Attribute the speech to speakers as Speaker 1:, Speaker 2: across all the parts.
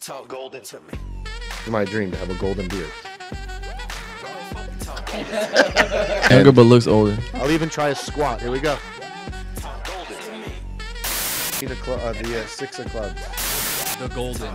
Speaker 1: Talk golden to me.
Speaker 2: It's my dream to have a golden beard.
Speaker 3: Younger but looks older.
Speaker 2: I'll even try a squat. Here we go.
Speaker 1: Talk golden to me.
Speaker 2: The six of clubs.
Speaker 3: The golden.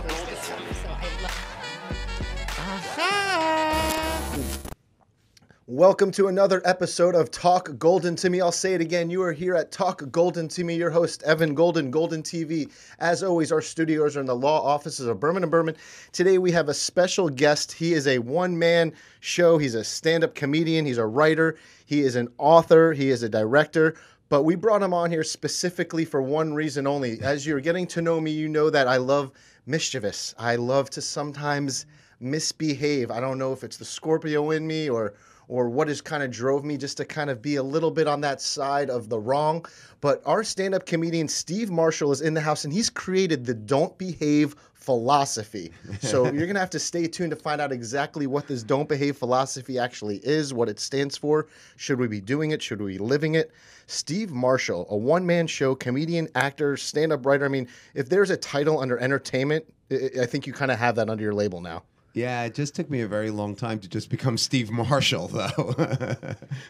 Speaker 2: Welcome to another episode of Talk Golden to Me. I'll say it again. You are here at Talk Golden to Me. Your host, Evan Golden, Golden TV. As always, our studios are in the law offices of Berman & Berman. Today, we have a special guest. He is a one-man show. He's a stand-up comedian. He's a writer. He is an author. He is a director. But we brought him on here specifically for one reason only. As you're getting to know me, you know that I love mischievous. I love to sometimes misbehave. I don't know if it's the Scorpio in me or what has kind of drove me just to kind of be a little bit on that side of the wrong. But our stand-up comedian, Steve Marshall, is in the house, and he's created the Don't Behave philosophy. So you're going to have to stay tuned to find out exactly what this Don't Behave philosophy actually is, what it stands for. Should we be doing it? Should we be living it? Steve Marshall, a one-man show, comedian, actor, stand-up writer. I mean, if there's a title under entertainment, I think you kind of have that under your label now.
Speaker 4: Yeah, it just took me a very long time to just become Steve Marshall, though.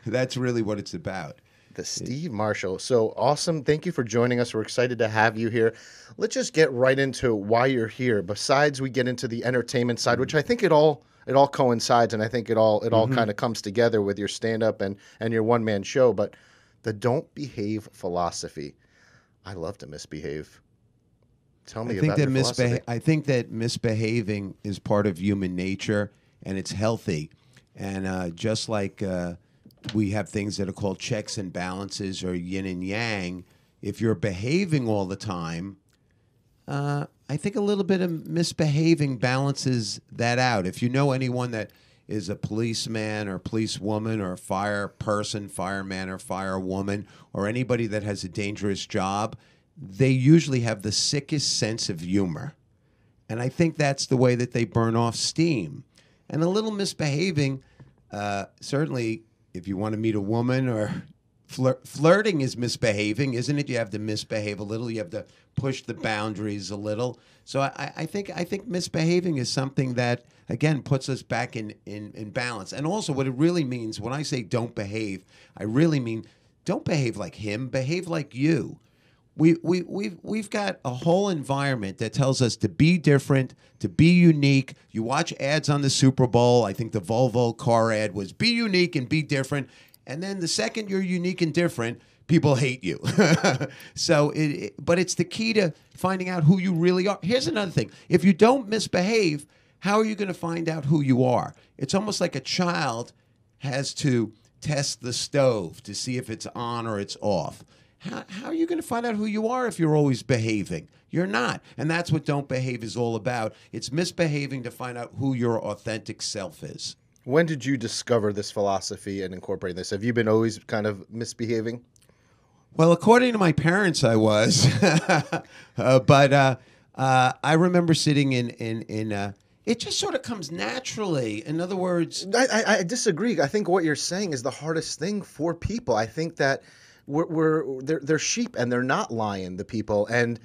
Speaker 4: That's really what it's about.
Speaker 2: The Steve Marshall. So awesome. Thank you for joining us. We're excited to have you here. Let's just get right into why you're here. Besides we get into the entertainment side, which I think it all coincides, and I think it all kind of comes together with your stand-up and your one-man show. But the Don't Behave philosophy. I love to misbehave. Tell me about your philosophy.
Speaker 4: I think that misbehaving is part of human nature, and it's healthy. And just like we have things that are called checks and balances or yin and yang, if you're behaving all the time, I think a little bit of misbehaving balances that out. If you know anyone that is a policeman or policewoman or a fire person, fireman or firewoman, or anybody that has a dangerous job, they usually have the sickest sense of humor. And I think that's the way that they burn off steam. And a little misbehaving, certainly if you want to meet a woman or flirting is misbehaving, isn't it? You have to misbehave a little. You have to push the boundaries a little. So I think misbehaving is something that, again, puts us back in balance. And also what it really means, when I say don't behave, I really mean don't behave like him, behave like you. We've got a whole environment that tells us to be different, to be unique. You watch ads on the Super Bowl. I think the Volvo car ad was be unique and be different. And then the second you're unique and different, people hate you. But it's the key to finding out who you really are. Here's another thing. If you don't misbehave, how are you going to find out who you are? It's almost like a child has to test the stove to see if it's on or it's off. How are you going to find out who you are if you're always behaving? You're not. And that's what Don't Behave is all about. It's misbehaving to find out who your authentic self is.
Speaker 2: When did you discover this philosophy and incorporate this? Have you been always kind of misbehaving?
Speaker 4: Well, according to my parents, I was. But I remember sitting in it just sort of comes naturally. In other words...
Speaker 2: I disagree. I think what you're saying is the hardest thing for people. I think that they're sheep and they're not lion, the people, and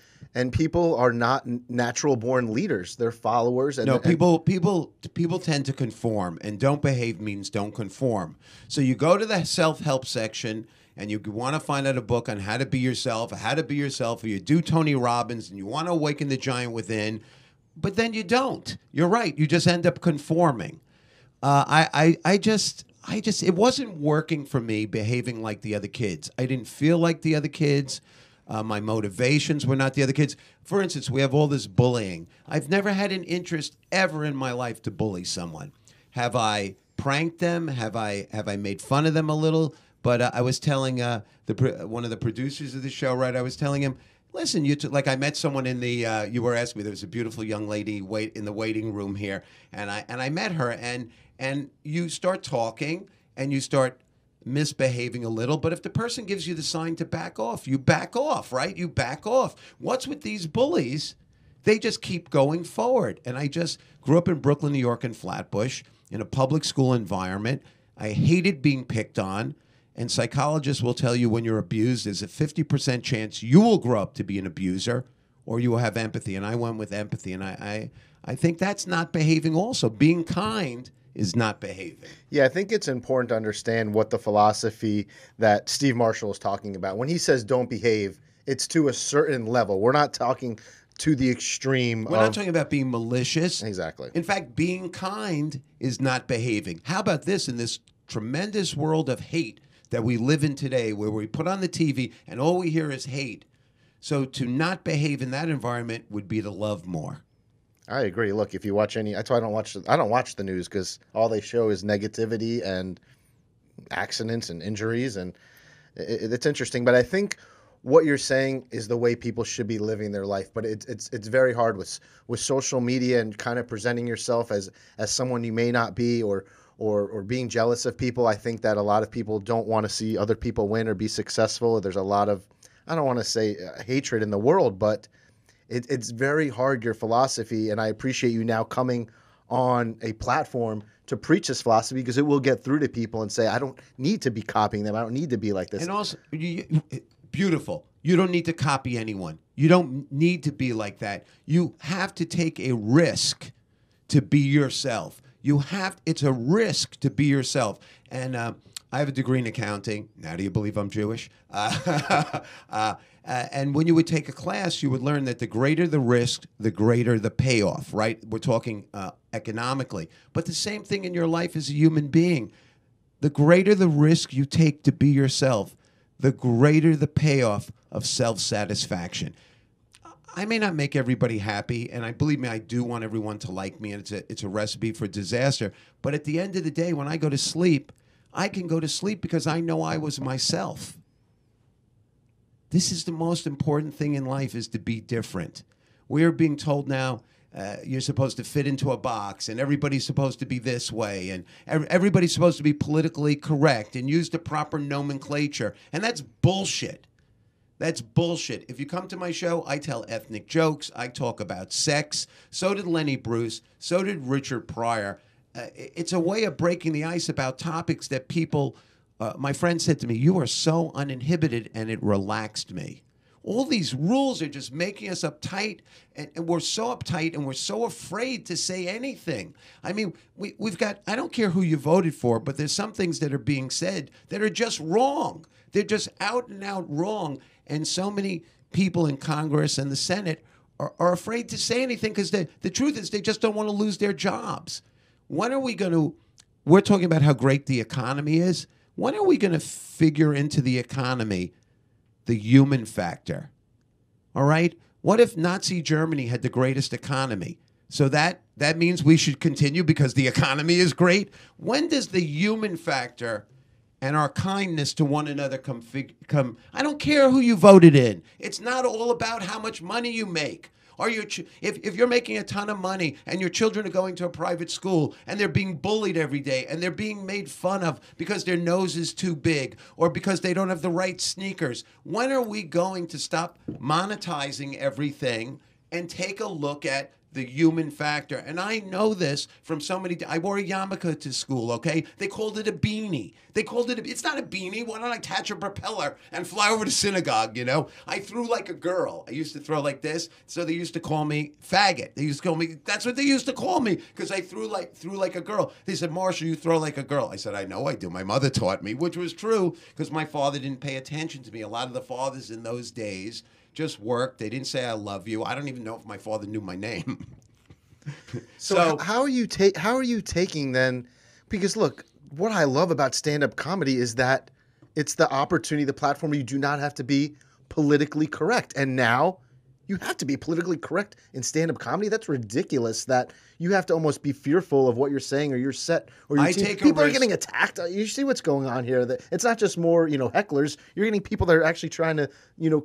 Speaker 2: people are not natural born leaders. They're followers.
Speaker 4: People tend to conform, and don't behave means don't conform. So you go to the self-help section and you want to find out a book on how to be yourself, or you do Tony Robbins and you want to awaken the giant within, but then you don't. You're right. You just end up conforming. It wasn't working for me behaving like the other kids. I didn't feel like the other kids. My motivations were not the other kids. For instance, we have all this bullying. I've never had an interest ever in my life to bully someone. Have I pranked them? Have I made fun of them a little? But I was telling one of the producers of the show, right? I was telling him, listen, like I met someone in the. You were asking me. There was a beautiful young lady in the waiting room here, and I met her, and you start talking, and you start misbehaving a little. But if the person gives you the sign to back off, you back off, right? You back off. What's with these bullies? They just keep going forward. And I just grew up in Brooklyn, New York, in Flatbush, in a public school environment. I hated being picked on. And psychologists will tell you when you're abused, there's a 50% chance you will grow up to be an abuser, or you will have empathy. And I went with empathy. And I think that's not behaving also. Being kind is not behaving.
Speaker 2: Yeah, I think it's important to understand what the philosophy that Steve Marshall is talking about. When he says don't behave, it's to a certain level. We're not talking to the extreme.
Speaker 4: We're not talking about being malicious.
Speaker 2: Exactly.
Speaker 4: In fact, being kind is not behaving. How about this in this tremendous world of hate that we live in today, where we put on the TV and all we hear is hate? So to not behave in that environment would be to love more.
Speaker 2: I agree. Look, if you watch that's why I don't watch the news, because all they show is negativity and accidents and injuries, and it's interesting. But I think what you're saying is the way people should be living their life. But it's very hard with social media and kind of presenting yourself as someone you may not be, or being jealous of people. I think that a lot of people don't want to see other people win or be successful. There's a lot of, I don't want to say hatred in the world, but it's very hard, your philosophy, and I appreciate you now coming on a platform to preach this philosophy, because it will get through to people and say, I don't need to be copying them. I don't need to be like this.
Speaker 4: And also, beautiful. You don't need to copy anyone. You don't need to be like that. You have to take a risk to be yourself. It's a risk to be yourself. And I have a degree in accounting. Now do you believe I'm Jewish? And when you would take a class, you would learn that the greater the risk, the greater the payoff, right? We're talking economically. But the same thing in your life as a human being. The greater the risk you take to be yourself, the greater the payoff of self-satisfaction. I may not make everybody happy, and believe me, I do want everyone to like me, and it's a recipe for disaster. But at the end of the day, when I go to sleep, I can go to sleep because I know I was myself. This is the most important thing in life, is to be different. We are being told now you're supposed to fit into a box, and everybody's supposed to be this way, and everybody's supposed to be politically correct and use the proper nomenclature. And that's bullshit. That's bullshit. If you come to my show, I tell ethnic jokes. I talk about sex. So did Lenny Bruce. So did Richard Pryor. It's a way of breaking the ice about topics that people... my friend said to me, you are so uninhibited, and it relaxed me. All these rules are just making us uptight, and we're so uptight, and we're so afraid to say anything. I mean, we've got, I don't care who you voted for, but there's some things that are being said that are just wrong. They're just out and out wrong, and so many people in Congress and the Senate are afraid to say anything, because the truth is they just don't want to lose their jobs. When are we going to, we're talking about how great the economy is. When are we going to figure into the economy the human factor? All right? What if Nazi Germany had the greatest economy? So that means we should continue because the economy is great? When does the human factor and our kindness to one another come? I don't care who you voted in. It's not all about how much money you make. Or if you're making a ton of money and your children are going to a private school and they're being bullied every day and they're being made fun of because their nose is too big or because they don't have the right sneakers, when are we going to stop monetizing everything and take a look at the human factor? And I know this from so many. I wore a yarmulke to school, okay? They called it a beanie. It's not a beanie. Why don't I attach a propeller and fly over to synagogue, you know? I threw like a girl. I used to throw like this, so they used to call me faggot. They used to call me, that's what they used to call me, because I threw like a girl. They said, Marshall, you throw like a girl. I said, I know I do. My mother taught me, which was true, because my father didn't pay attention to me. A lot of the fathers in those days just worked. They didn't say I love you. I don't even know if my father knew my name.
Speaker 2: So how are you taking then? Because look, what I love about stand-up comedy is that it's the opportunity, the platform where you do not have to be politically correct. And now you have to be politically correct in stand-up comedy. That's ridiculous that you have to almost be fearful of what you're saying or your set or your team. People are getting attacked. You see what's going on here. That it's not just more, hecklers. You're getting people that are actually trying to,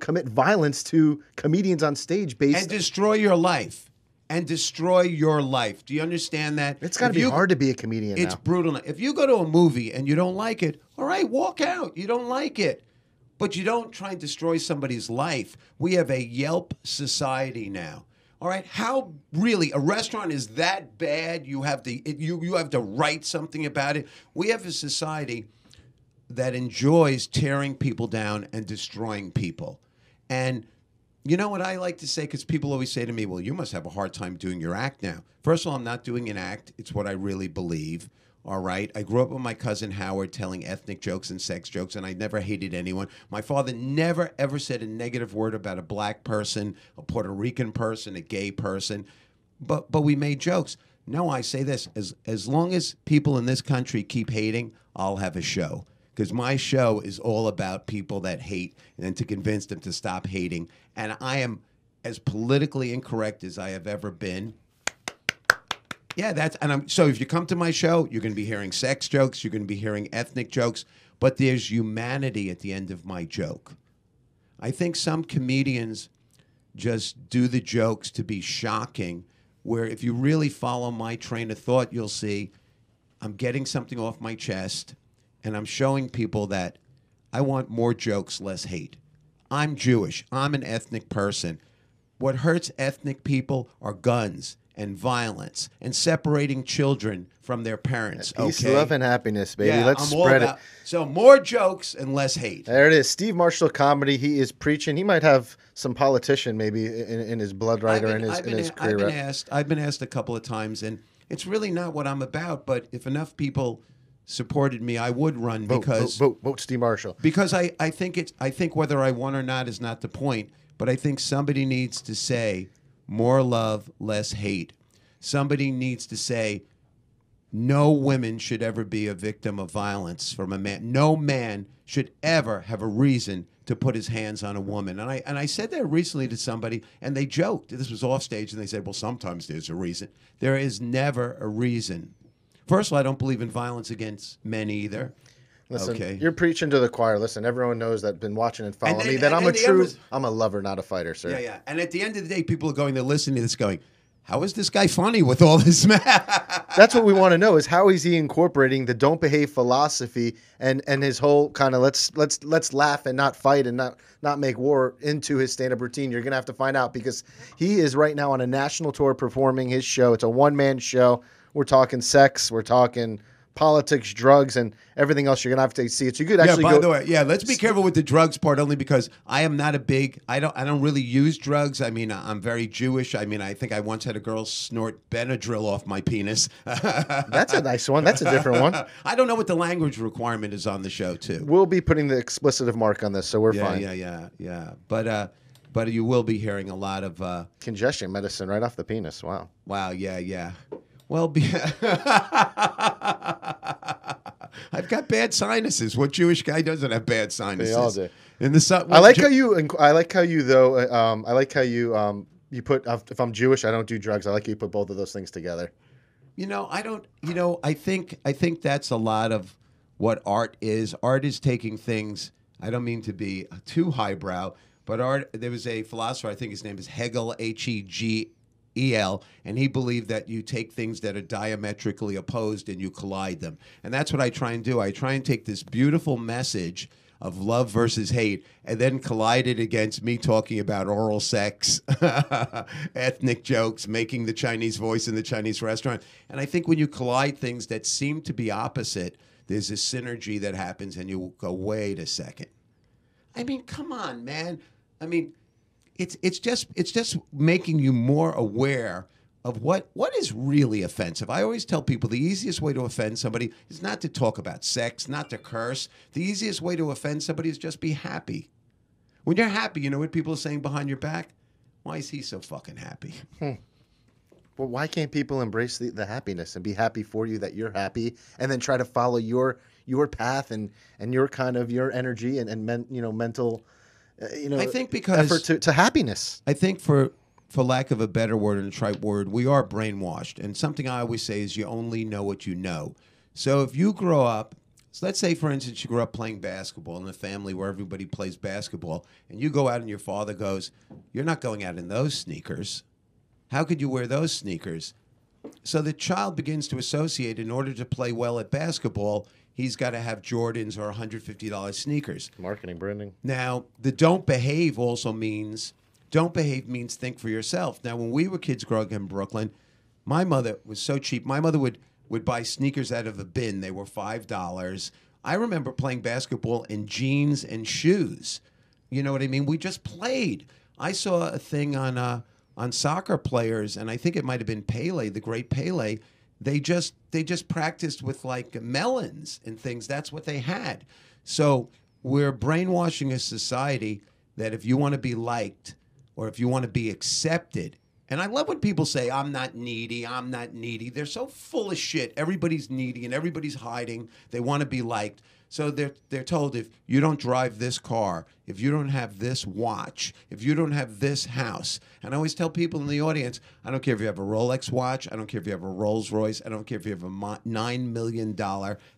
Speaker 2: commit violence to comedians on stage and
Speaker 4: destroy your life. And destroy your life. Do you understand that?
Speaker 2: It's got to be hard to be a comedian
Speaker 4: It's
Speaker 2: now.
Speaker 4: brutal. If you go to a movie and you don't like it, all right, walk out. You don't like it. But you don't try and destroy somebody's life. We have a Yelp society now. All right, how really a restaurant is that bad? You have to write something about it. We have a society that enjoys tearing people down and destroying people. And You know what I like to say? Because people always say to me, well, you must have a hard time doing your act now. First of all, I'm not doing an act. It's what I really believe. All right. I grew up with my cousin Howard telling ethnic jokes and sex jokes, and I never hated anyone. My father never, ever said a negative word about a black person, a Puerto Rican person, a gay person. But we made jokes. No, I say this. As long as people in this country keep hating, I'll have a show. Because my show is all about people that hate and to convince them to stop hating. And I am as politically incorrect as I have ever been. Yeah, so if you come to my show, you're going to be hearing sex jokes, you're going to be hearing ethnic jokes, but there's humanity at the end of my joke. I think some comedians just do the jokes to be shocking, where if you really follow my train of thought, you'll see I'm getting something off my chest. And I'm showing people that I want more jokes, less hate. I'm Jewish. I'm an ethnic person. What hurts ethnic people are guns and violence and separating children from their parents.
Speaker 2: Peace,
Speaker 4: okay?
Speaker 2: love, and happiness, baby.
Speaker 4: Yeah,
Speaker 2: Let's
Speaker 4: I'm all
Speaker 2: spread it.
Speaker 4: about, so more jokes and less hate.
Speaker 2: There it is. Steve Marshall comedy. He is preaching. He might have some politician maybe in his blood right or in his career.
Speaker 4: I've been asked a couple of times, and it's really not what I'm about. But if enough people supported me, I would run because
Speaker 2: vote Steve Marshall.
Speaker 4: Because I think whether I won or not is not the point, but I think somebody needs to say more love, less hate. Somebody needs to say no women should ever be a victim of violence from a man. No man should ever have a reason to put his hands on a woman. And I said that recently to somebody, and they joked. This was off stage, and they said, well, sometimes there's a reason. There is never a reason. First of all, I don't believe in violence against men either.
Speaker 2: Listen,
Speaker 4: okay.
Speaker 2: You're preaching to the choir. Listen, everyone knows that been watching and following me that I'm a lover, not a fighter, sir.
Speaker 4: Yeah, yeah. And at the end of the day, people are going, they're listening to this going, how is this guy funny with all this?
Speaker 2: That's what we want to know is how is he incorporating the don't behave philosophy and his whole kind of let's laugh and not fight and not make war into his stand-up routine. You're going to have to find out because he is right now on a national tour performing his show. It's a one-man show. We're talking sex. We're talking politics, drugs, and everything else. You're gonna have to see it. So you could actually.
Speaker 4: Yeah. By the way, let's be careful with the drugs part, only because I am not a big. I don't really use drugs. I mean, I'm very Jewish. I mean, I think I once had a girl snort Benadryl off my penis.
Speaker 2: That's a nice one. That's a different one.
Speaker 4: I don't know what the language requirement is on the show too.
Speaker 2: We'll be putting the explicit mark on this, so we're fine.
Speaker 4: Yeah. But you will be hearing a lot of
Speaker 2: congestion medicine right off the penis. Wow.
Speaker 4: Wow. Yeah. Well, I've got bad sinuses. What Jewish guy doesn't have bad sinuses?
Speaker 2: They all do.
Speaker 4: In the sun,
Speaker 2: I like how you you put if I'm Jewish, I don't do drugs. I like how you put both of those things together.
Speaker 4: I don't. I think that's a lot of what art is. Art is taking things. I don't mean to be too highbrow, but art. There was a philosopher. I think his name is Hegel, Hegel. And he believed that you take things that are diametrically opposed and you collide them. And that's what I try and do. I try and take this beautiful message of love versus hate and then collide it against me talking about oral sex, ethnic jokes, making the Chinese voice in the Chinese restaurant. And I think when you collide things that seem to be opposite, there's a synergy that happens and you go, wait a second. I mean, come on, man. I mean, It's just making you more aware of what is really offensive. I always tell people the easiest way to offend somebody is not to talk about sex, not to curse. The easiest way to offend somebody is just be happy. When you're happy, you know what people are saying behind your back? Why is he so fucking happy?
Speaker 2: Well, why can't people embrace the happiness and be happy for you that you're happy and then try to follow your path and your kind of your energy and mental I think because effort to happiness.
Speaker 4: I think for lack of a better word and a trite word, we are brainwashed. And something I always say is you only know what you know. So if you grow up, let's say, for instance, you grew up playing basketball in a family where everybody plays basketball, and you go out and your father goes, you're not going out in those sneakers. How could you wear those sneakers? So the child begins to associate in order to play well at basketball, he's got to have Jordans or $150 sneakers.
Speaker 2: Marketing, branding.
Speaker 4: Now, the don't behave also means, think for yourself. Now, when we were kids growing up in Brooklyn, my mother was so cheap. My mother would buy sneakers out of a bin. They were $5. I remember playing basketball in jeans and shoes. You know what I mean? We just played. I saw a thing on soccer players, and I think it might have been Pele, the great Pele. They just practiced with like melons and things. That's what they had. So we're brainwashing a society that if you want to be liked or if you want to be accepted, and I love when people say, I'm not needy, I'm not needy. They're so full of shit. Everybody's needy and everybody's hiding. They want to be liked. So they're told, if you don't drive this car, if you don't have this watch, if you don't have this house. And I always tell people in the audience, I don't care if you have a Rolex watch, I don't care if you have a Rolls Royce, I don't care if you have a $9 million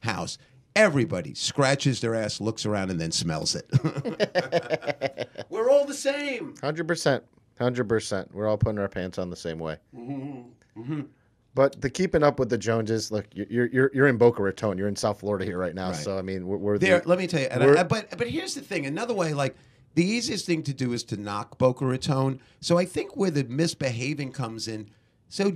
Speaker 4: house. Everybody scratches their ass, looks around, and then smells it. We're all the same.
Speaker 2: 100%. 100%. We're all putting our pants on the same way. But the keeping up with the Joneses, look, you're in Boca Raton. You're in South Florida here right now.
Speaker 4: Right.
Speaker 2: So, I mean, we're
Speaker 4: there. Let me tell you. And but here's the thing. Another way, like, the easiest thing to do is to knock Boca Raton. So I think where the misbehaving comes in, so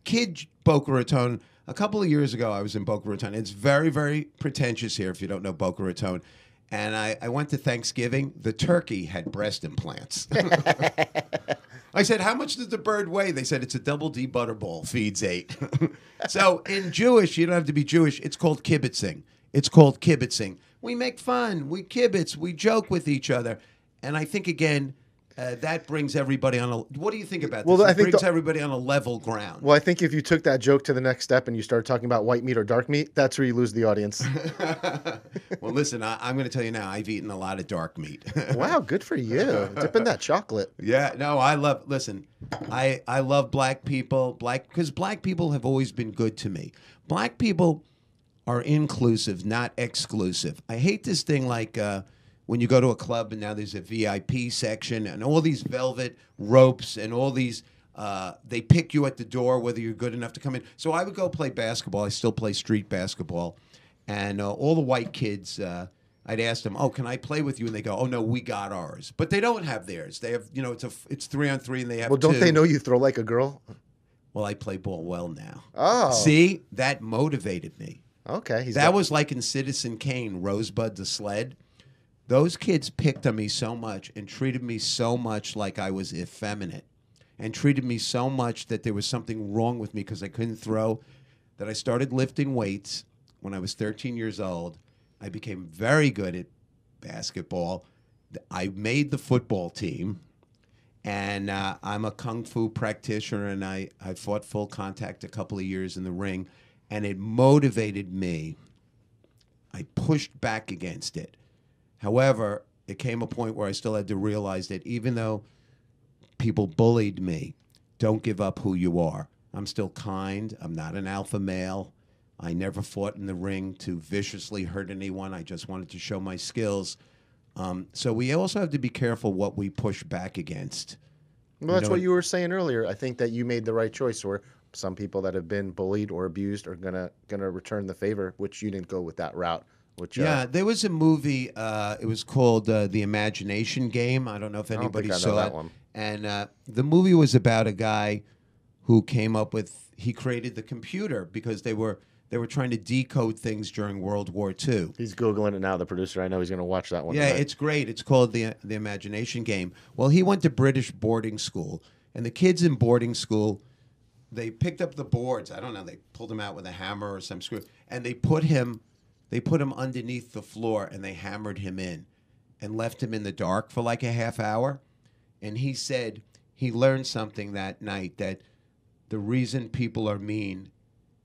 Speaker 4: kid Boca Raton, a couple of years ago, I was in Boca Raton. It's very, very pretentious here if you don't know Boca Raton. And I went to Thanksgiving. The turkey had breast implants. I said, how much does the bird weigh? They said, it's a double D butterball, feeds 8. So in Jewish, you don't have to be Jewish. It's called kibitzing. It's called kibitzing. We make fun. We kibitz. We joke with each other. And I think, again, that brings everybody on a... What do you think about this?
Speaker 2: Well,
Speaker 4: It brings everybody on a level ground.
Speaker 2: Well, I think if you took that joke to the next step and you started talking about white meat or dark meat, that's where you lose the audience.
Speaker 4: Well, listen, I'm going to tell you now, I've eaten a lot of dark meat.
Speaker 2: Wow, good for you. Dip in that chocolate.
Speaker 4: Yeah, no, I love black people, because black people have always been good to me. Black people are inclusive, not exclusive. I hate this thing like... when you go to a club and now there's a VIP section and all these velvet ropes and all these, they pick you at the door whether you're good enough to come in. So I would go play basketball. I still play street basketball. And all the white kids, I'd ask them, oh, can I play with you? And they go, oh, no, we got ours. But they don't have theirs. They have, it's 3-on-3 and they have
Speaker 2: Well, don't
Speaker 4: 2.
Speaker 2: they know you throw like a girl?
Speaker 4: Well, I play ball well now.
Speaker 2: Oh.
Speaker 4: See, that motivated me.
Speaker 2: Okay.
Speaker 4: That was like in Citizen Kane, Rosebud the Sled. Those kids picked on me so much and treated me so much like I was effeminate and treated me so much that there was something wrong with me because I couldn't throw, that I started lifting weights when I was 13 years old. I became very good at basketball. I made the football team, and I'm a kung fu practitioner, and I fought full contact a couple of years in the ring, and it motivated me. I pushed back against it. However, it came a point where I still had to realize that even though people bullied me, don't give up who you are. I'm still kind. I'm not an alpha male. I never fought in the ring to viciously hurt anyone. I just wanted to show my skills. So we also have to be careful what we push back against.
Speaker 2: Well, that's what you were saying earlier. I think that you made the right choice, or some people that have been bullied or abused are gonna return the favor, which you didn't go with that route. Which,
Speaker 4: yeah, there was a movie. It was called The Imagination Game. I don't know if anybody saw
Speaker 2: that
Speaker 4: it.
Speaker 2: one.
Speaker 4: And the movie was about a guy who came up with. He created the computer because they were trying to decode things during World War II.
Speaker 2: He's Googling it now. The producer, I know he's going to watch that one.
Speaker 4: Yeah,
Speaker 2: tonight.
Speaker 4: it's great. It's called the Imagination Game. Well, he went to British boarding school, and the kids in boarding school, they picked up the boards. I don't know. They pulled him out with a hammer or some screw, and they put him underneath the floor, and they hammered him in and left him in the dark for like a half hour. And he said he learned something that night, that the reason people are mean,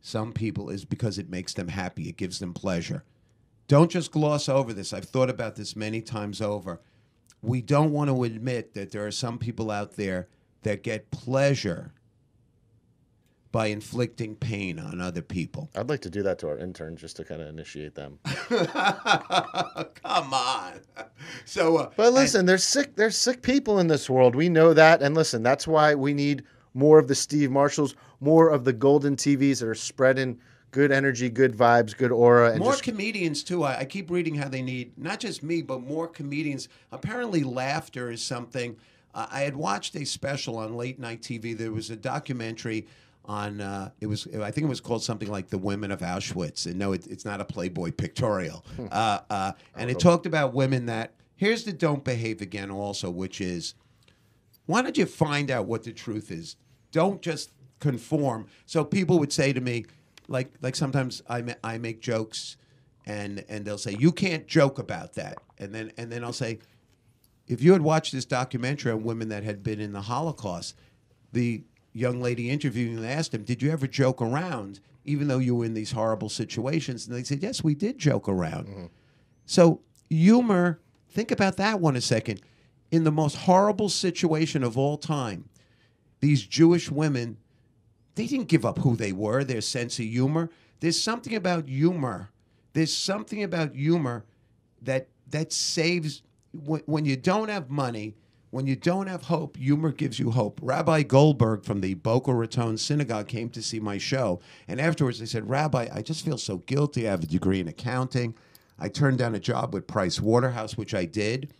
Speaker 4: some people, is because it makes them happy. It gives them pleasure. Don't just gloss over this. I've thought about this many times over. We don't want to admit that there are some people out there that get pleasure by inflicting pain on other people.
Speaker 2: I'd like to do that to our interns just to kind of initiate them.
Speaker 4: Come on. So,
Speaker 2: but listen, there's sick people in this world. We know that, and listen, that's why we need more of the Steve Marshalls, more of the Golden TVs that are spreading good energy, good vibes, good aura, and
Speaker 4: more comedians too. I keep reading how they need not just me, but more comedians. Apparently, laughter is something. I had watched a special on late night TV. There was a documentary on I think it was called something like The Women of Auschwitz. And no, it's not a Playboy pictorial. And it talked about women that, here's the don't behave again also, which is Why don't you find out what the truth is? Don't just conform. So people would say to me, like sometimes I make jokes, and they'll say, you can't joke about that. And then I'll say, if you had watched this documentary on women that had been in the Holocaust, the young lady interviewing them asked him, did you ever joke around, even though you were in these horrible situations? And they said, yes, we did joke around. Mm-hmm. So humor, think about that one a second. In the most horrible situation of all time, these Jewish women, they didn't give up who they were, their sense of humor. There's something about humor. There's something about humor that saves, when you don't have money, when you don't have hope, humor gives you hope. Rabbi Goldberg from the Boca Raton Synagogue came to see my show. And afterwards they said, Rabbi, I just feel so guilty. I have a degree in accounting. I turned down a job with Price Waterhouse, which I did.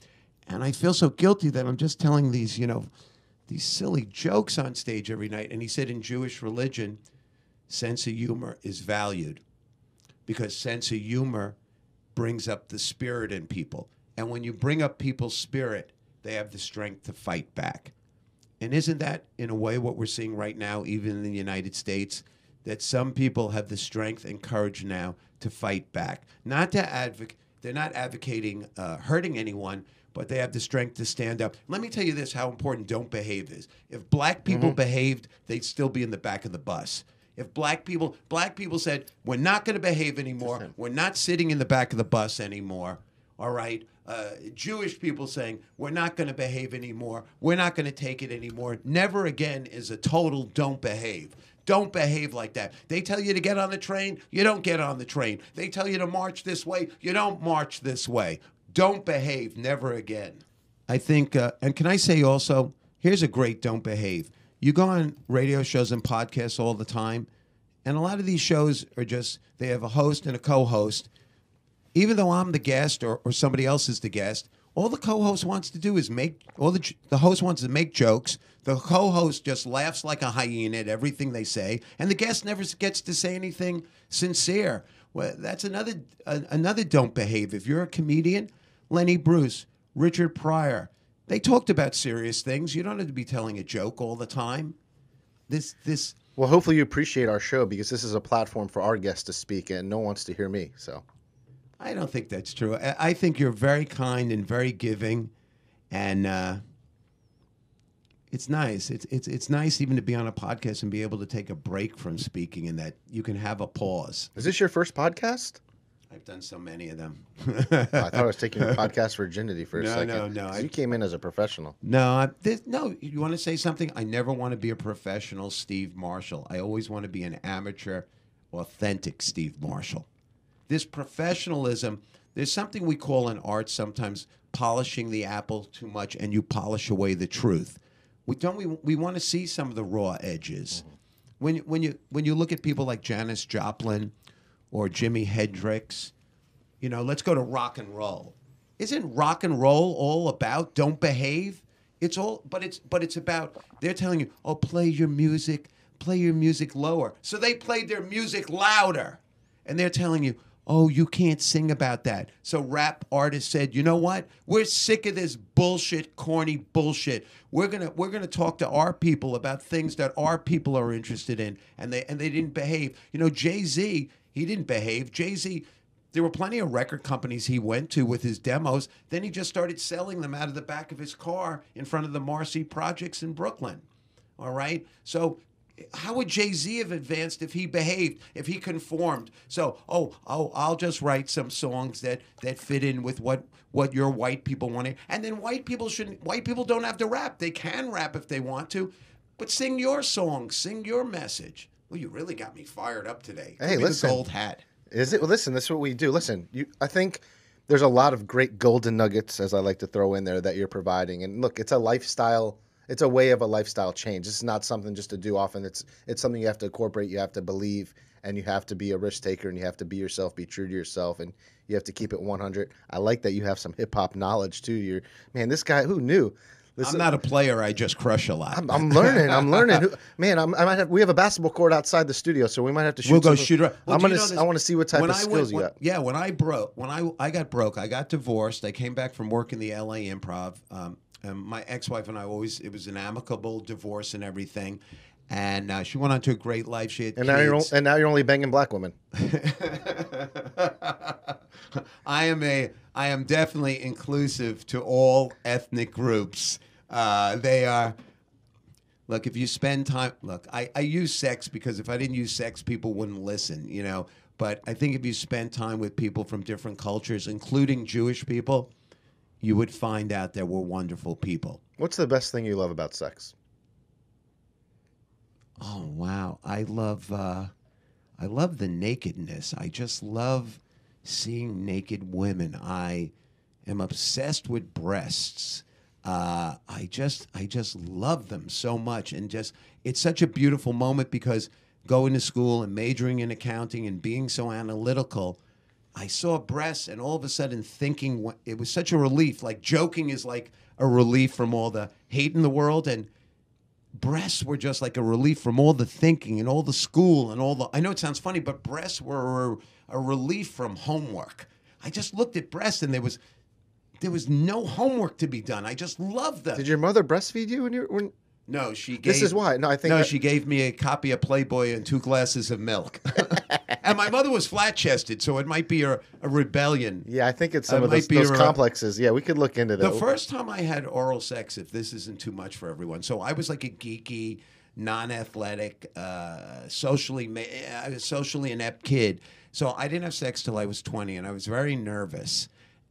Speaker 4: And I feel so guilty that I'm just telling these, these silly jokes on stage every night. And he said, in Jewish religion, sense of humor is valued because sense of humor brings up the spirit in people. And when you bring up people's spirit, they have the strength to fight back. And isn't that, in a way, what we're seeing right now, even in the United States, that some people have the strength and courage now to fight back? Not to advocate, they're not advocating hurting anyone, but they have the strength to stand up. Let me tell you this, how important don't behave is. If black people behaved, they'd still be in the back of the bus. If black people said, we're not going to behave anymore, we're not sitting in the back of the bus anymore, all right? Jewish people saying, we're not going to behave anymore, we're not going to take it anymore. Never again is a total don't behave. Don't behave like that. They tell you to get on the train, you don't get on the train. They tell you to march this way, you don't march this way. Don't behave, never again. I think, and can I say also, here's a great don't behave. You go on radio shows and podcasts all the time, and a lot of these shows are just, they have a host and a co-host. Even though I'm the guest or somebody else is the guest, all the co-host wants to do is the host wants to make jokes. The co-host just laughs like a hyena at everything they say, and the guest never gets to say anything sincere. Well, that's another don't behave. If you're a comedian, Lenny Bruce, Richard Pryor, they talked about serious things. You don't have to be telling a joke all the time.
Speaker 2: Well, hopefully you appreciate our show because this is a platform for our guests to speak, and no one wants to hear me. So,
Speaker 4: I don't think that's true. I think you're very kind and very giving, and it's nice. It's nice even to be on a podcast and be able to take a break from speaking, and that you can have a pause.
Speaker 2: Is this your first podcast?
Speaker 4: I've done so many of them.
Speaker 2: I thought I was taking your podcast virginity for a second.
Speaker 4: No.
Speaker 2: You came in as a professional.
Speaker 4: No, you want to say something? I never want to be a professional Steve Marshall. I always want to be an amateur, authentic Steve Marshall. This professionalism, there's something we call in art sometimes polishing the apple too much and you polish away the truth. We want to see some of the raw edges. Mm-hmm. When you look at people like Janis Joplin or Jimi Hendrix, let's go to rock and roll. Isn't rock and roll all about don't behave? It's about, they're telling you, oh, play your music lower. So they played their music louder. And they're telling you, oh, you can't sing about that. So rap artists said, you know what? We're sick of this bullshit, corny bullshit. We're gonna talk to our people about things that our people are interested in. And they didn't behave. Jay-Z, he didn't behave. Jay-Z, there were plenty of record companies he went to with his demos. Then he just started selling them out of the back of his car in front of the Marcy Projects in Brooklyn. All right? So how would Jay-Z have advanced if he behaved, if he conformed? So, I'll just write some songs that fit in with what your white people want to. And then white people don't have to rap. They can rap if they want to, but sing your songs, sing your message. Well, you really got me fired up today.
Speaker 2: Hey,
Speaker 4: Give me
Speaker 2: listen.
Speaker 4: the gold hat.
Speaker 2: Is it? Well, listen, this is what we do. Listen, I think there's a lot of great golden nuggets, as I like to throw in there, that you're providing. And look, it's a lifestyle. It's a way of a lifestyle change. It's not something just to do often. It's something you have to incorporate. You have to believe, and you have to be a risk taker, and you have to be yourself, be true to yourself, and you have to keep it 100. I like that you have some hip hop knowledge too. This guy, who knew?
Speaker 4: I'm not a player. I just crush a lot.
Speaker 2: I'm learning. Man, we have a basketball court outside the studio, so we might have to shoot.
Speaker 4: We'll go shoot around.
Speaker 2: I want to see what type of skills you got.
Speaker 4: Yeah, when I got broke, I got divorced. I came back from working the LA Improv. my ex-wife and I it was an amicable divorce and everything. And she went on to a great life. She had kids.
Speaker 2: Now you're only banging black women.
Speaker 4: I am definitely inclusive to all ethnic groups. They are. Look, if you spend time, I use sex because if I didn't use sex, people wouldn't listen, you know. But I think if you spend time with people from different cultures, including Jewish people, you would find out that we're wonderful people.
Speaker 2: What's the best thing you love about sex?
Speaker 4: Oh, wow. I love the nakedness. I just love seeing naked women. I am obsessed with breasts. I just love them so much, and it's such a beautiful moment because going to school and majoring in accounting and being so analytical, I saw breasts and all of a sudden thinking, it was such a relief. Like joking is like a relief from all the hate in the world, and breasts were just like a relief from all the thinking and all the school and all the, I know it sounds funny, but breasts were a relief from homework. I just looked at breasts and there was no homework to be done. I just loved them.
Speaker 2: Did your mother breastfeed you when
Speaker 4: No, she gave...
Speaker 2: This is why. No, I think...
Speaker 4: No, she gave me a copy of Playboy and 2 glasses of milk. And my mother was flat-chested, so it might be a rebellion.
Speaker 2: Yeah, I think it's some of those complexes. Yeah, we could look into that.
Speaker 4: The first time I had oral sex, if this isn't too much for everyone, so I was like a geeky, non-athletic, socially inept kid. So I didn't have sex till I was 20, and I was very nervous.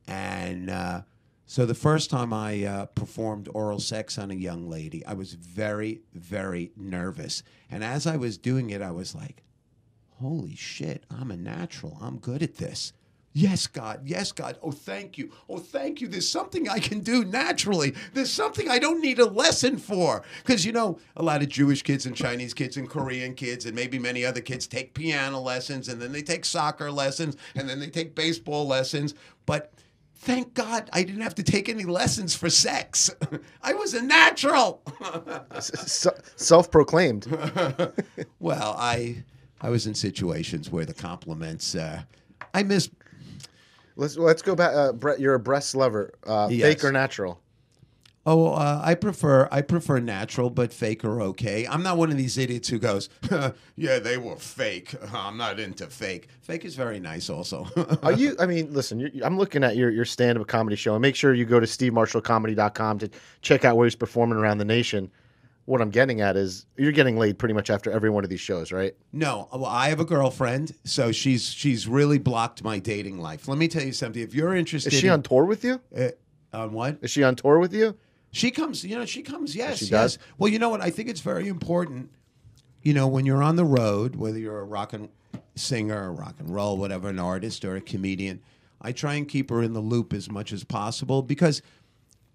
Speaker 4: And so the first time I performed oral sex on a young lady, I was very, very nervous. And as I was doing it, I was like, holy shit, I'm a natural. I'm good at this. Yes, God. Yes, God. Oh, thank you. Oh, thank you. There's something I can do naturally. There's something I don't need a lesson for. Because, you know, a lot of Jewish kids and Chinese kids and Korean kids and maybe many other kids take piano lessons, and then they take soccer lessons, and then they take baseball lessons. But thank God I didn't have to take any lessons for sex. I was a natural.
Speaker 2: Self-proclaimed.
Speaker 4: Well, I was in situations where the compliments, I miss.
Speaker 2: Let's go back. Brett, you're a breast lover.
Speaker 4: Yes.
Speaker 2: Fake or natural?
Speaker 4: Oh, I prefer natural, but fake are okay. I'm not one of these idiots who goes, yeah, they were fake. I'm not into fake. Fake is very nice also.
Speaker 2: Are you? I mean, listen, I'm looking at your stand-up comedy show, and make sure you go to stevemarshallcomedy.com to check out where he's performing around the nation. What I'm getting at is you're getting laid pretty much after every one of these shows, right?
Speaker 4: No. Well, I have a girlfriend, so she's really blocked my dating life. Let me tell you something. If you're interested...
Speaker 2: Is she on tour with you?
Speaker 4: On what?
Speaker 2: Is she on tour with you?
Speaker 4: She comes, yes.
Speaker 2: She does?
Speaker 4: Well, you know what? I think it's very important, when you're on the road, whether you're a rock and singer or rock and roll, whatever, an artist or a comedian, I try and keep her in the loop as much as possible because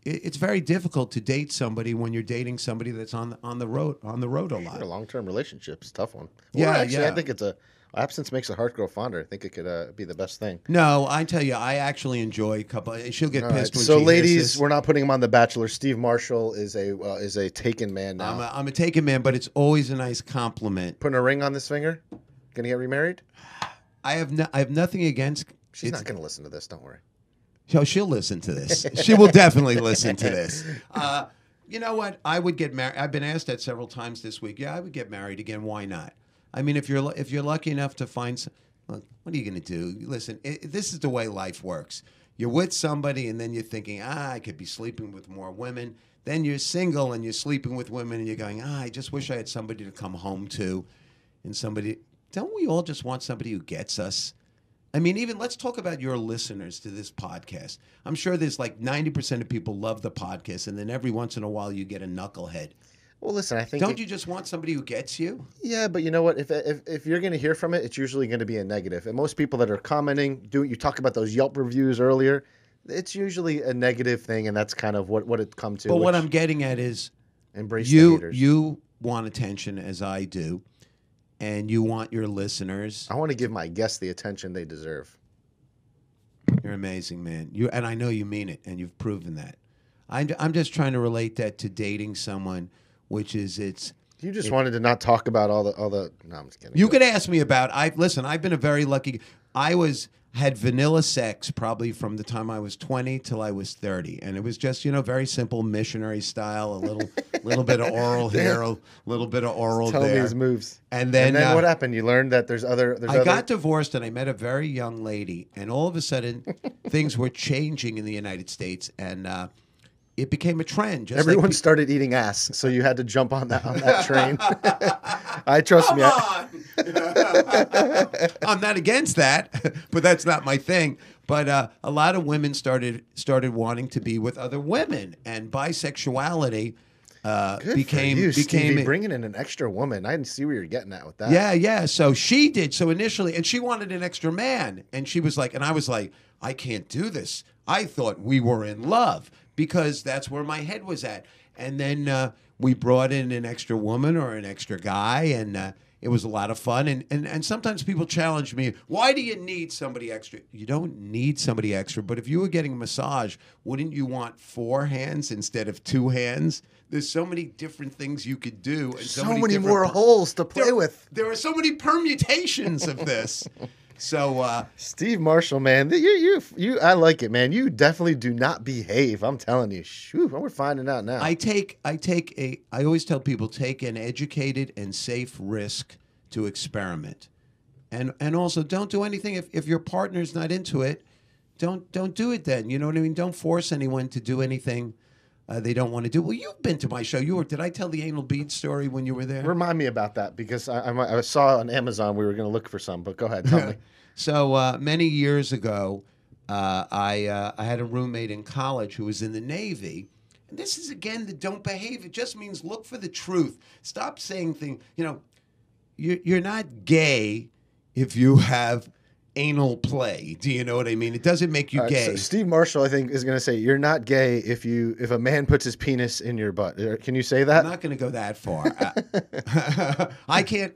Speaker 4: it's very difficult to date somebody when you're dating somebody that's on the road a lot.
Speaker 2: A long-term relationship's a tough one.
Speaker 4: Yeah,
Speaker 2: well, actually,
Speaker 4: yeah.
Speaker 2: I think absence makes a heart grow fonder. I think it could be the best thing.
Speaker 4: No, I tell you, I actually enjoy a couple. She'll get pissed when
Speaker 2: so,
Speaker 4: she
Speaker 2: ladies,
Speaker 4: hears this.
Speaker 2: we're not putting him on The Bachelor. Steve Marshall is a taken man now.
Speaker 4: I'm a taken man, but it's always a nice compliment.
Speaker 2: Putting a ring on this finger? Gonna get remarried?
Speaker 4: I have nothing against.
Speaker 2: She's not gonna listen to this. Don't worry.
Speaker 4: She'll listen to this. She will definitely listen to this. You know what? I would get married. I've been asked that several times this week. Yeah, I would get married again. Why not? I mean, if you're lucky enough to find, look, what are you going to do? Listen, this is the way life works. You're with somebody, and then you're thinking, I could be sleeping with more women. Then you're single, and you're sleeping with women, and you're going, I just wish I had somebody to come home to, and somebody. Don't we all just want somebody who gets us? I mean, even let's talk about your listeners to this podcast. I'm sure there's like 90% of people love the podcast, and then every once in a while you get a knucklehead.
Speaker 2: Well, listen, I think...
Speaker 4: Don't you just want somebody who gets you?
Speaker 2: Yeah, but you know what? If you're going to hear from it, it's usually going to be a negative. And most people that are commenting, you talk about those Yelp reviews earlier, it's usually a negative thing, and that's kind of what it comes to.
Speaker 4: But what I'm getting at is...
Speaker 2: Embrace the haters.
Speaker 4: You want attention, as I do. And you want your listeners.
Speaker 2: I want to give my guests the attention they deserve.
Speaker 4: You're amazing, man. And I know you mean it, and you've proven that. I'm just trying to relate that to dating someone, which is
Speaker 2: You just wanted to not talk about all the. No, I'm just kidding.
Speaker 4: You could ask me about. Listen. I've been a very lucky. I had vanilla sex probably from the time I was 20 till I was 30, and it was just very simple missionary style, a little bit of oral here, a little bit of oral
Speaker 2: Tell me
Speaker 4: there.
Speaker 2: his moves.
Speaker 4: And then
Speaker 2: what happened? You learned that there's other.
Speaker 4: I got divorced, and I met a very young lady, and all of a sudden things were changing in the United States, and it became a trend. Just
Speaker 2: Everyone
Speaker 4: like
Speaker 2: started eating ass, so you had to jump on that train. I trust me.
Speaker 4: I'm not against that, but that's not my thing. But a lot of women started wanting to be with other women, and bisexuality became
Speaker 2: for you, Stevie,
Speaker 4: became
Speaker 2: bringing in an extra woman. I didn't see where you're getting at with that.
Speaker 4: yeah. So she did. So initially, and she wanted an extra man, and she was like, and I was like, I can't do this. I thought we were in love because that's where my head was at. And then we brought in an extra woman or an extra guy, and it was a lot of fun. And sometimes people challenge me, why do you need somebody extra? You don't need somebody extra, but if you were getting a massage, wouldn't you want 4 hands instead of 2 hands? There's so many different things you could do. And
Speaker 2: so many more holes to play with.
Speaker 4: There are so many permutations of this. So
Speaker 2: Steve Marshall, man, you I like it, man. You definitely do not behave. I'm telling you. Shoot, we're finding out now.
Speaker 4: I always tell people, take an educated and safe risk to experiment. And also don't do anything if your partner's not into it, don't do it then. You know what I mean? Don't force anyone to do anything they don't want to do. Well, you've been to my show. Did I tell the anal bead story when you were there?
Speaker 2: Remind me about that, because I saw on Amazon we were going to look for some, but go ahead, tell me.
Speaker 4: So many years ago, I had a roommate in college who was in the Navy. And this is, again, the don't behave. It just means look for the truth. Stop saying things. You're not gay if you have anal play. Do you know what I mean? It doesn't make you gay.
Speaker 2: So Steve Marshall, I think, is going to say you're not gay if a man puts his penis in your butt. Can you say that?
Speaker 4: I'm not going to go that far. I can't.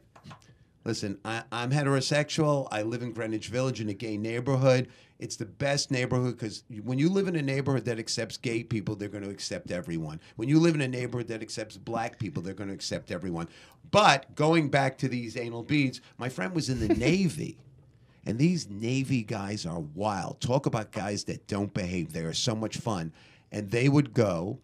Speaker 4: Listen, I'm heterosexual. I live in Greenwich Village in a gay neighborhood. It's the best neighborhood because when you live in a neighborhood that accepts gay people, they're going to accept everyone. When you live in a neighborhood that accepts black people, they're going to accept everyone. But going back to these anal beads, my friend was in the Navy. And these Navy guys are wild. Talk about guys that don't behave. They are so much fun. And they would go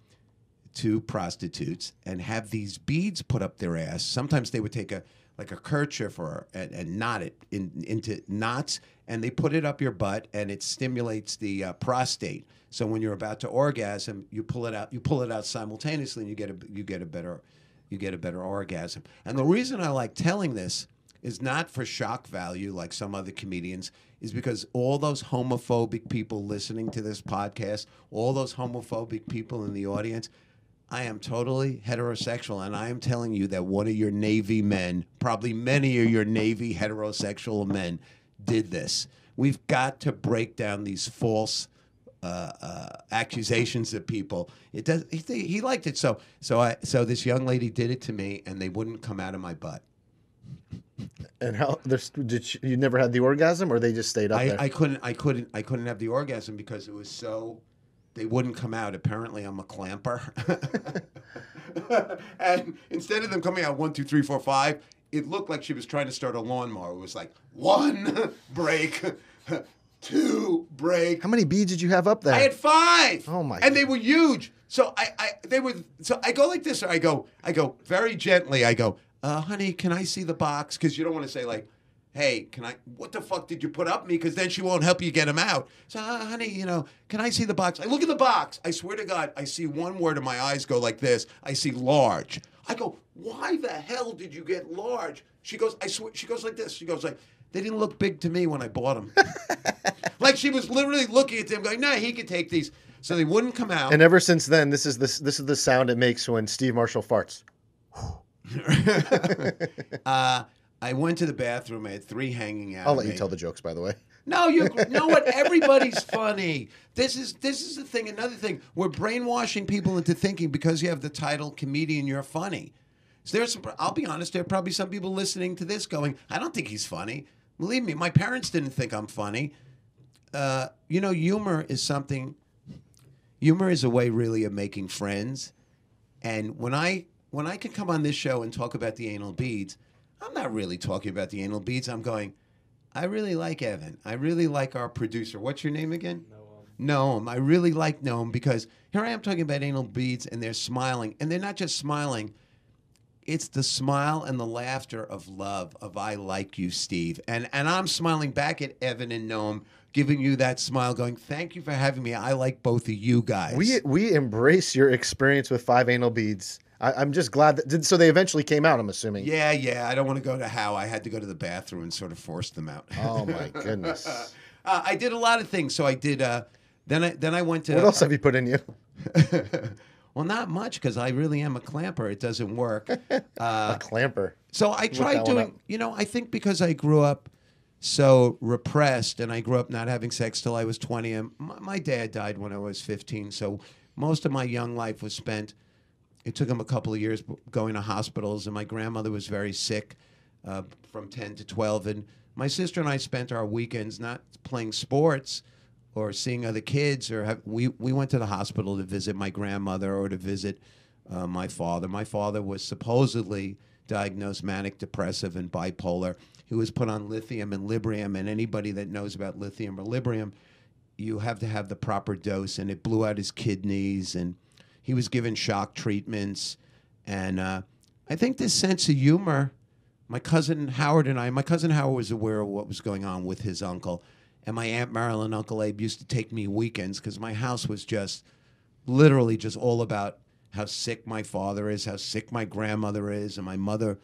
Speaker 4: to prostitutes and have these beads put up their ass. Sometimes they would take a kerchief and knot it into knots, and they put it up your butt, and it stimulates the prostate. So when you're about to orgasm, you pull it out simultaneously, and you get a better orgasm. And the reason I like telling this is not for shock value like some other comedians, is because all those homophobic people listening to this podcast, all those homophobic people in the audience, I am totally heterosexual, and I am telling you that one of your Navy men, probably many of your Navy heterosexual men, did this. We've got to break down these false accusations of people. It does. He liked it, so this young lady did it to me, and they wouldn't come out of my butt.
Speaker 2: And how you never had the orgasm, or they just stayed up there?
Speaker 4: I couldn't have the orgasm because it was so. They wouldn't come out. Apparently, I'm a clamper. And instead of them coming out 1, 2, 3, 4, 5, it looked like she was trying to start a lawnmower. It was like 1 break, 2 break.
Speaker 2: How many beads did you have up there?
Speaker 4: I had 5.
Speaker 2: Oh my!
Speaker 4: And they were huge. So I go like this, or I go very gently. I go, honey, can I see the box? Because you don't want to say like, hey, what the fuck did you put up me? Because then she won't help you get him out. So, honey, can I see the box? I look at the box. I swear to God, I see one word and my eyes go like this. I see large. I go, why the hell did you get large? She goes, I swear, she goes like this. She goes like, they didn't look big to me when I bought them. Like she was literally looking at them going, nah, he could take these. So they wouldn't come out.
Speaker 2: And ever since then, this is the sound it makes when Steve Marshall farts.
Speaker 4: I went to the bathroom. I had 3 hanging out.
Speaker 2: I'll let you tell the jokes, by the way.
Speaker 4: No, you know what? Everybody's funny. This is the thing. Another thing, we're brainwashing people into thinking because you have the title comedian, you're funny. So I'll be honest, there are probably some people listening to this going, I don't think he's funny. Believe me, my parents didn't think I'm funny. Humor is something. Humor is a way really of making friends. And when I can come on this show and talk about the anal beads, I'm not really talking about the anal beads. I'm going, I really like Evan. I really like our producer. What's your name again? Noam. I really like Noam because here I am talking about anal beads and they're smiling. And they're not just smiling. It's the smile and the laughter of love, of I like you, Steve. And I'm smiling back at Evan and Noam, giving you that smile, going, thank you for having me. I like both of you guys.
Speaker 2: We embrace your experience with 5 anal beads. I'm just glad that. So they eventually came out, I'm assuming.
Speaker 4: Yeah. I don't want to go to how. I had to go to the bathroom and sort of force them out.
Speaker 2: Oh, my goodness.
Speaker 4: I did a lot of things. So I did. Then I went to.
Speaker 2: What else have you put in you?
Speaker 4: Well, not much because I really am a clamper. It doesn't work.
Speaker 2: A clamper.
Speaker 4: So I tried doing, I think because I grew up so repressed and I grew up not having sex till I was 20. And my dad died when I was 15. So most of my young life was spent, it took him a couple of years going to hospitals. And my grandmother was very sick from 10 to 12. And my sister and I spent our weekends not playing sports or seeing other kids, or we went to the hospital to visit my grandmother or to visit my father. My father was supposedly diagnosed manic depressive and bipolar. He was put on lithium and librium, and anybody that knows about lithium or librium, you have to have the proper dose, and it blew out his kidneys, and he was given shock treatments. And I think this sense of humor, my cousin Howard was aware of what was going on with his uncle. And my Aunt Marilyn and Uncle Abe used to take me weekends because my house was just literally just all about how sick my father is, how sick my grandmother is, and my mother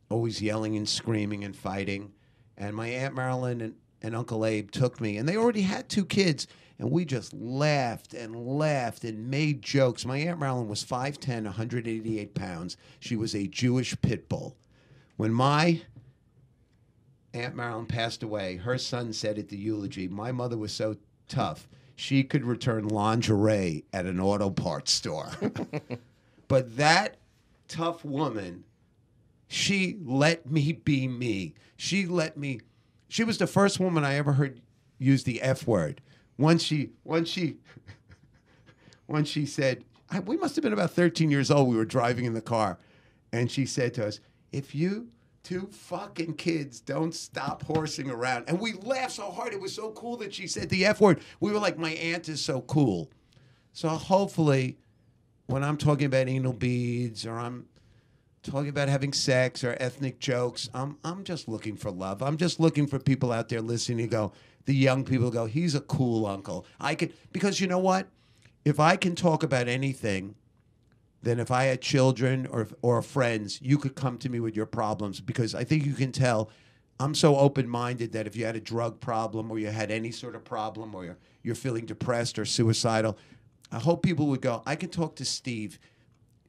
Speaker 4: always yelling and screaming and fighting. And my Aunt Marilyn and Uncle Abe took me, and they already had 2 kids, and we just laughed and made jokes. My Aunt Marilyn was 5'10", 188 pounds. She was a Jewish pit bull. When my Aunt Marilyn passed away, her son said at the eulogy, my mother was so tough, she could return lingerie at an auto parts store. But that tough woman, she let me be me. She was the first woman I ever heard use the F word. Once she said, we must have been about 13 years old, we were driving in the car, and she said to us, if you 2 fucking kids don't stop horsing around. And we laughed so hard. It was so cool that she said the F word. We were like, my aunt is so cool. So hopefully when I'm talking about anal beads or I'm talking about having sex or ethnic jokes, I'm just looking for love. I'm just looking for people out there listening to go, the young people go, he's a cool uncle. Because you know what? If I can talk about anything, then if I had children or friends, you could come to me with your problems, because I think you can tell I'm so open-minded that if you had a drug problem or you had any sort of problem or you're feeling depressed or suicidal, I hope people would go, I can talk to Steve.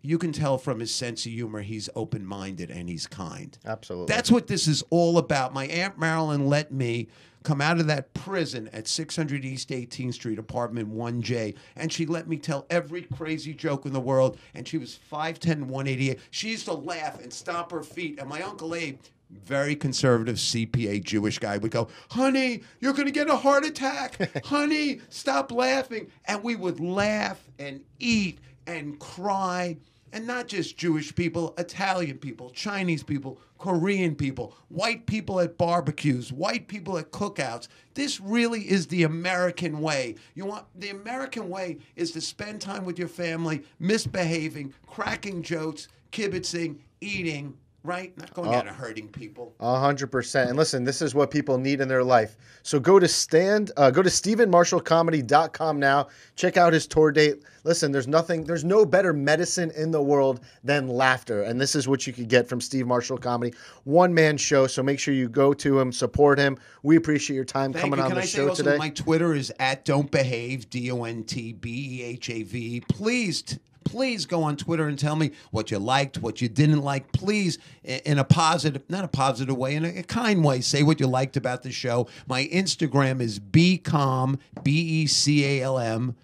Speaker 4: You can tell from his sense of humor he's open-minded and he's kind.
Speaker 2: Absolutely.
Speaker 4: That's what this is all about. My Aunt Marilyn let me come out of that prison at 600 East 18th Street, apartment 1J, and she let me tell every crazy joke in the world, and she was 5'10", 188. She used to laugh and stomp her feet, and my Uncle Abe, very conservative CPA Jewish guy, would go, honey, you're going to get a heart attack. Honey, stop laughing. And we would laugh and eat and cry. And not just Jewish people, Italian people, Chinese people, Korean people, white people at barbecues, white people at cookouts. This really is the American way. The American way is to spend time with your family, misbehaving, cracking jokes, kibitzing, eating, right? Not going out and hurting people.
Speaker 2: 100%. And listen, this is what people need in their life. So go to StephenMarshallComedy.com now. Check out his tour date. Listen, there's no better medicine in the world than laughter. And this is what you could get from Steve Marshall Comedy. One-man show. So make sure you go to him, support him. We appreciate your time coming on the show today.
Speaker 4: My Twitter is @Don'tBehave, DONTBEHAV. Please go on Twitter and tell me what you liked, what you didn't like. Please, in a positive, not a positive way, in a kind way, say what you liked about the show. My Instagram is BeCalm, BeCalm,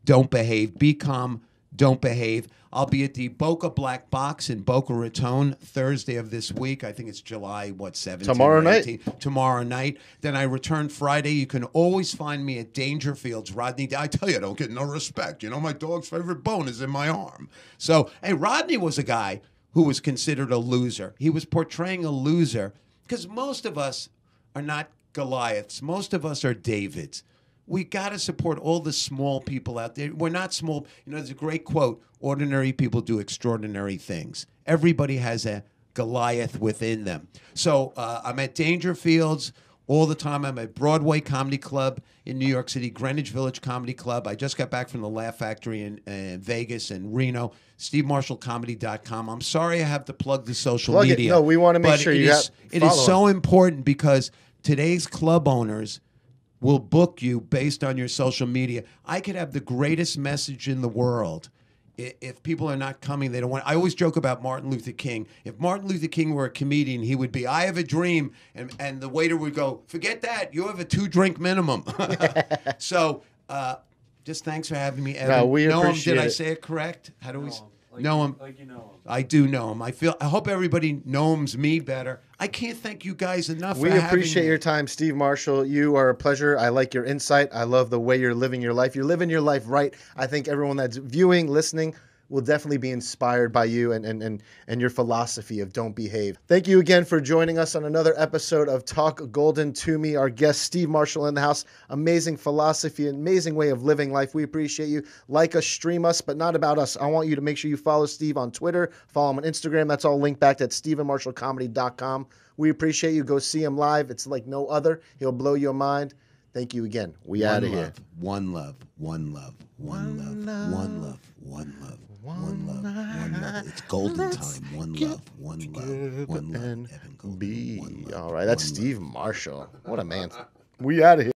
Speaker 4: Don't Behave. BeCalm, Don't Behave. I'll be at the Boca Black Box in Boca Raton Thursday of this week. I think it's July, 17th?
Speaker 2: Tomorrow night.
Speaker 4: Tomorrow night. Then I return Friday. You can always find me at Dangerfield's. Rodney, I tell you, I don't get no respect. You know, my dog's favorite bone is in my arm. So, hey, Rodney was a guy who was considered a loser. He was portraying a loser because most of us are not Goliaths. Most of us are Davids. We got to support all the small people out there. We're not small. You know, there's a great quote, ordinary people do extraordinary things. Everybody has a Goliath within them. So I'm at Dangerfields all the time. I'm at Broadway Comedy Club in New York City, Greenwich Village Comedy Club. I just got back from the Laugh Factory in Vegas and Reno, SteveMarshallComedy.com. I'm sorry I have to plug the social media.
Speaker 2: No, we want to make sure
Speaker 4: it is so important because today's club owners will book you based on your social media. I could have the greatest message in the world. If people are not coming, they don't want. I always joke about Martin Luther King. If Martin Luther King were a comedian, he would be, I have a dream. And the waiter would go, forget that. You have a 2-drink minimum. So just thanks for having me, Evan.
Speaker 2: No, we
Speaker 4: know
Speaker 2: appreciate
Speaker 4: him. Did I
Speaker 2: it.
Speaker 4: say it correct? How do we
Speaker 3: Like,
Speaker 4: know him?
Speaker 3: Like you know him.
Speaker 4: I do know him. I hope everybody knows me better. I can't thank you guys enough
Speaker 2: We
Speaker 4: for having
Speaker 2: appreciate
Speaker 4: me.
Speaker 2: your time, Steve Marshall. You are a pleasure. I like your insight. I love the way you're living your life. You're living your life right. I think everyone that's viewing, listening, will definitely be inspired by you and your philosophy of don't behave. Thank you again for joining us on another episode of Talk Golden to Me. Our guest, Steve Marshall, in the house. Amazing philosophy, amazing way of living life. We appreciate you. Like us, stream us, but not about us. I want you to make sure you follow Steve on Twitter, follow him on Instagram. That's all linked back at StephenMarshallComedy.com. We appreciate you. Go see him live. It's like no other. He'll blow your mind. Thank you again. We out of here.
Speaker 4: One love, one love, one love, one love, one love. One love, one love. It's golden time. One love, one love, one love. Evan Golden.
Speaker 2: Be.
Speaker 4: One love,
Speaker 2: All right, that's
Speaker 4: one love.
Speaker 2: Steve Marshall. What a man. We out of here.